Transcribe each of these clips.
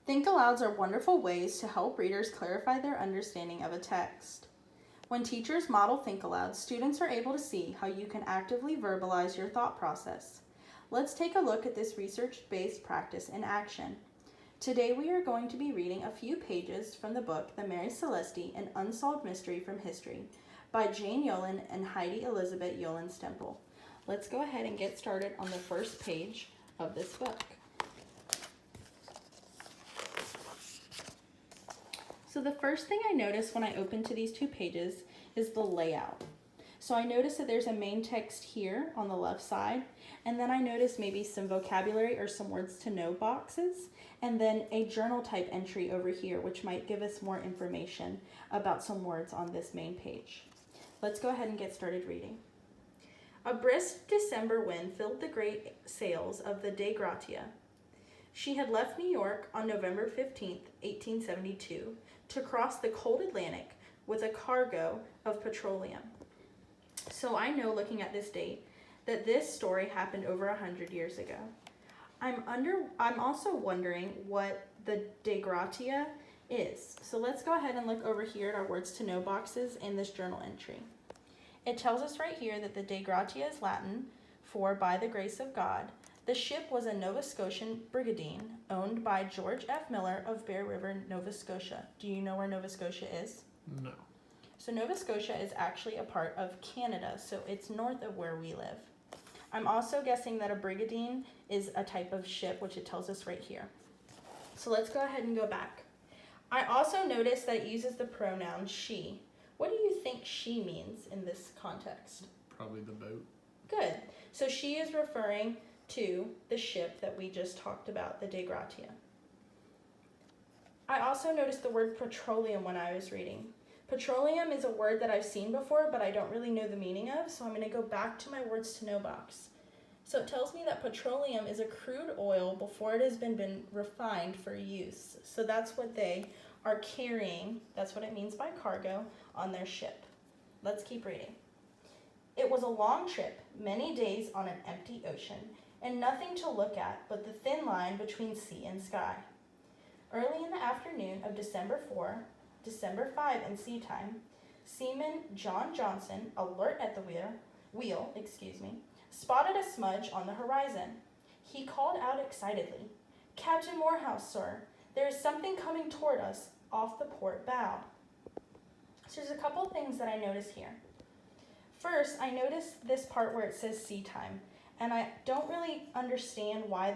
Think alouds are wonderful ways to help readers clarify their understanding of a text. When teachers model think alouds, students are able to see how you can actively verbalize your thought process. Let's take a look at this research-based practice in action. Today we are going to be reading a few pages from the book The Mary Celeste, An Unsolved Mystery from History by Jane Yolen and Heidi Elizabeth Yolen Stemple. Let's go ahead and get started on the first page of this book. So the first thing I notice when I open to these two pages is the layout. So I notice that there's a main text here on the left side, and then I notice maybe some vocabulary or some words to know boxes, and then a journal type entry over here, which might give us more information about some words on this main page. Let's go ahead and get started reading. A brisk December wind filled the great sails of the Dei Gratia. She had left New York on November 15, 1872, to cross the cold Atlantic with a cargo of petroleum. So I know, looking at this date, that this story happened over 100 years ago. I'm also wondering what the Dei Gratia is. So let's go ahead and look over here at our words to know boxes in this journal entry. It tells us right here that the Dei Gratia is Latin for by the grace of God. The ship was a Nova Scotian brigantine owned by George F. Miller of Bear River, Nova Scotia. Do you know where Nova Scotia is? No. So Nova Scotia is actually a part of Canada, so it's north of where we live. I'm also guessing that a brigantine is a type of ship, which it tells us right here. So let's go ahead and go back. I also noticed that it uses the pronoun she. What do you think she means in this context? Probably the boat. Good. So she is referring to the ship that we just talked about, the Dei Gratia. I also noticed the word petroleum when I was reading. Petroleum is a word that I've seen before, but I don't really know the meaning of, so I'm going to go back to my words to know box. So it tells me that petroleum is a crude oil before it has been refined for use. So that's what they are carrying, that's what it means by cargo, on their ship. Let's keep reading. It was a long trip, many days on an empty ocean, and nothing to look at but the thin line between sea and sky. Early in the afternoon of December 5 and sea time, seaman John Johnson, alert at the wheel, spotted a smudge on the horizon. He called out excitedly, "Captain Morehouse, sir, there is something coming toward us off the port bow." So there's a couple things that I notice here. First, I noticed this part where it says sea time, and I don't really understand why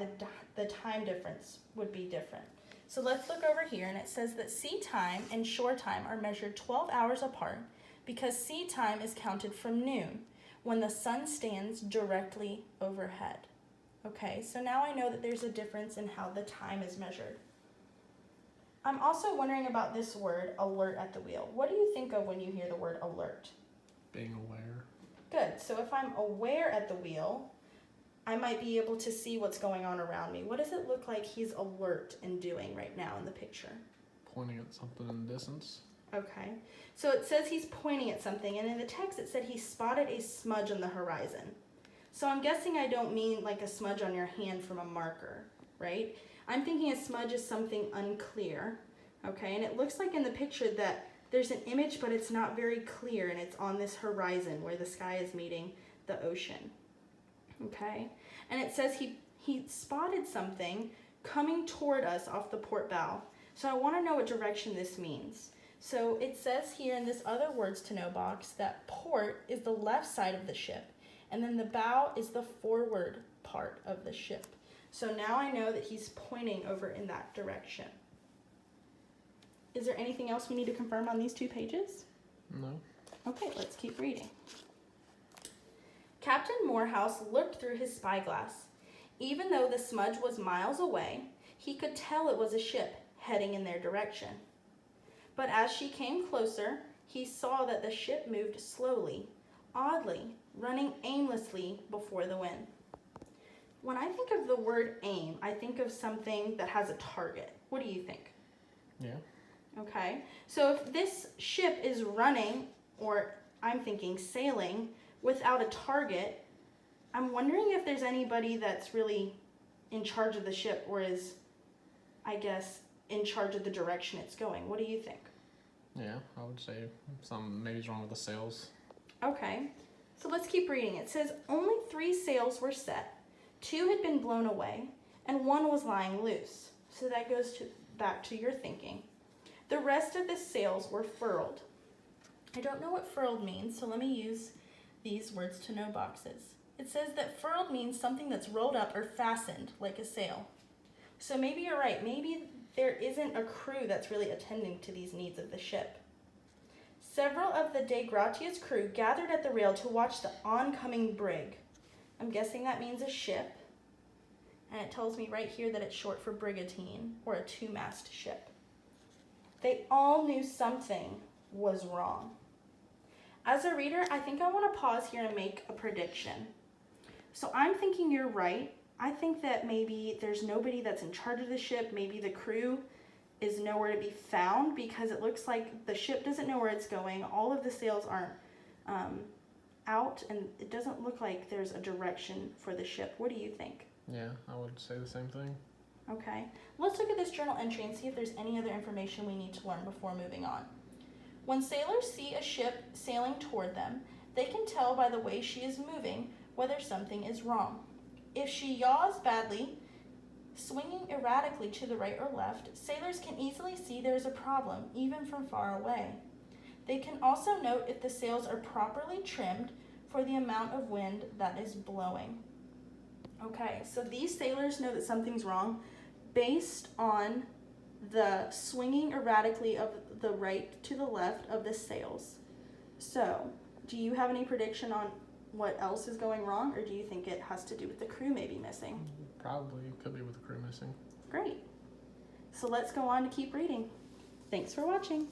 the time difference would be different. So let's look over here, and it says that sea time and shore time are measured 12 hours apart because sea time is counted from noon, when the sun stands directly overhead. Okay, so now I know that there's a difference in how the time is measured. I'm also wondering about this word, alert at the wheel. What do you think of when you hear the word alert? Being aware. Good, so if I'm aware at the wheel, I might be able to see what's going on around me. What does it look like he's alert and doing right now in the picture? Pointing at something in the distance. Okay, so it says he's pointing at something, and in the text it said he spotted a smudge on the horizon. So I'm guessing I don't mean like a smudge on your hand from a marker, right? I'm thinking a smudge is something unclear, okay? And it looks like in the picture that there's an image, but it's not very clear, and it's on this horizon where the sky is meeting the ocean. Okay, and it says he spotted something coming toward us off the port bow. So I want to know what direction this means. So it says here in this other words to know box that port is the left side of the ship, and then the bow is the forward part of the ship. So now I know that he's pointing over in that direction. Is there anything else we need to confirm on these two pages? No. Okay, let's keep reading. Captain Morehouse looked through his spyglass. Even though the smudge was miles away, he could tell it was a ship heading in their direction. But as she came closer, he saw that the ship moved slowly, oddly, running aimlessly before the wind. When I think of the word aim, I think of something that has a target. What do you think? Yeah. Okay, so if this ship is running, or I'm thinking sailing, without a target, I'm wondering if there's anybody that's really in charge of the ship or is, I guess, in charge of the direction it's going. What do you think? Yeah, I would say maybe's wrong with the sails. Okay, so let's keep reading. It says only 3 sails were set, 2 had been blown away, and 1 was lying loose. So that goes back to your thinking. The rest of the sails were furled. I don't know what furled means, so let me use these words to know boxes. It says that furled means something that's rolled up or fastened, like a sail. So maybe you're right. Maybe there isn't a crew that's really attending to these needs of the ship. Several of the De Gratia's crew gathered at the rail to watch the oncoming brig. I'm guessing that means a ship. And it tells me right here that it's short for brigantine, or a 2-mast ship. They all knew something was wrong. As a reader, I think I want to pause here and make a prediction. So I'm thinking you're right. I think that maybe there's nobody that's in charge of the ship. Maybe the crew is nowhere to be found because it looks like the ship doesn't know where it's going. All of the sails aren't out, and it doesn't look like there's a direction for the ship. What do you think? Yeah, I would say the same thing. Okay, let's look at this journal entry and see if there's any other information we need to learn before moving on. When sailors see a ship sailing toward them, they can tell by the way she is moving whether something is wrong. If she yaws badly, swinging erratically to the right or left, sailors can easily see there is a problem, even from far away. They can also note if the sails are properly trimmed for the amount of wind that is blowing. Okay, so these sailors know that something's wrong based on the swinging erratically of the right to the left of the sails. So, do you have any prediction on what else is going wrong, or do you think it has to do with the crew maybe missing? Probably could be with the crew missing. Great. So let's go on to keep reading. Thanks for watching.